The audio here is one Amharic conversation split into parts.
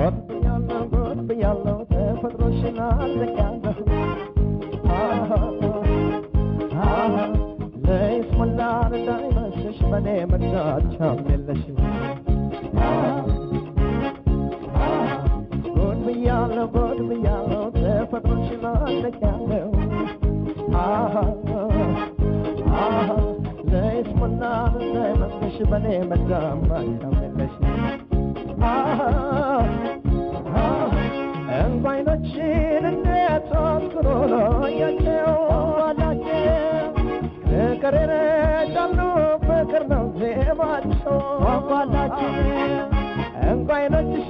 God biyallo ተፈጥሮሽና ለካለሁ ለይስሙላ እንዳይመስልሽ በኔ መርዳቻም የለሽ God biyallo ተፈጥሮሽና ለካለሁ ለይስሙላ እንዳይመስልሽ በኔ መርዳቻም የለሽ እንባይኖችን እንደተወጥሮ ያቸው አላቸው ፍቅሬን ጫሉ ፍቅር ነው ዜማቸው አላቸው እንባይኖችን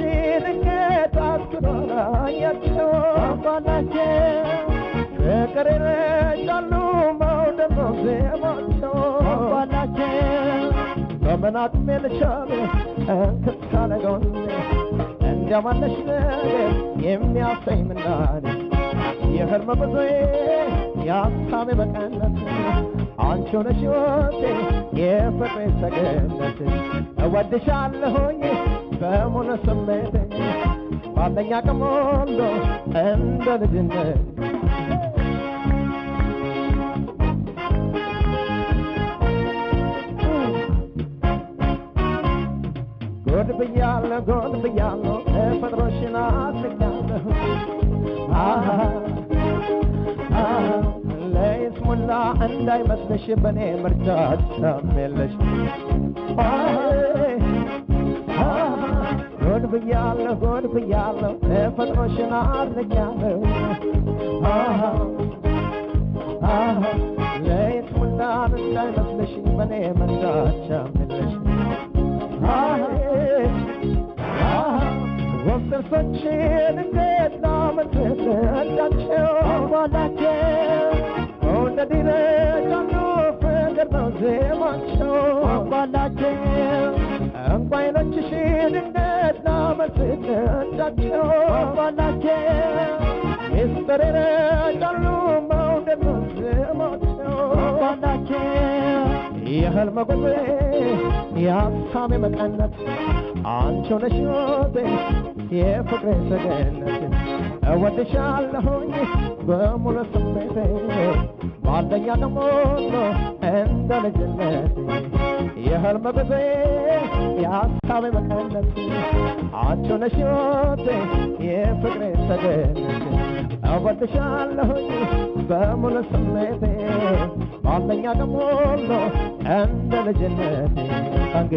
እንደተወጥሮ ያቸው አላቸው ፍቅሬን ጫሉ መውደድ ነው ዜማቸው አላቸው በመናት መልቻለ እንክታለጎን እንደማለሽ ነገር የሚያሰኝ ምናኔ የህልም ብዙዬ ያሳሜ በቀነት አንቺ ሆነሽ ሕይወቴ የፍቅሬ ሰገነት እወድሻለሁኝ በሙሉ ስሜቴ ባለኝ አቅም ሁሉ እንደ ልጅነት God biyallo ተፈጥሮሽና ለካለሁ ለይስሙላ እንዳይመስልሽ በኔ ምርጫቻም የለሽ God biyallo ተፈጥሮሽና ለካለሁ ለይስሙላ እንዳይመስልሽ በኔ ምርጫቻም የለሽ ወፍተርሶችን እንዴት ላመትላቸው ባላቸው ወንድ ይረጃሉ ፍቅር ነው ዜማቸው ባላቸው እንባይኖችሽን እንዴት ላመትላቸው ባላቸው ሚስጥር ይረጃሉ መውደድ ነው ዜማቸው ባላቸው የህልም ጉዞ ያሳሜ መቀነት አንቺ ሆነሽ ሕይወቴ የፍቅሬ ሰገነት እወድሻለሁኝ በሙሉ ስሜቴ ባለኝ አቅም ሁሉ እንደ ልጅነቴ የህልም ጉዞ ያሳሜ መቀነት አንቺ ሆነሽ ሕይወቴ የፍቅሬ ሰገነት እወድሻለሁኝ በሙሉ ስሜቴ ባለኝ አቅም ሁሉ እንደ ልጅነቴ ታንክ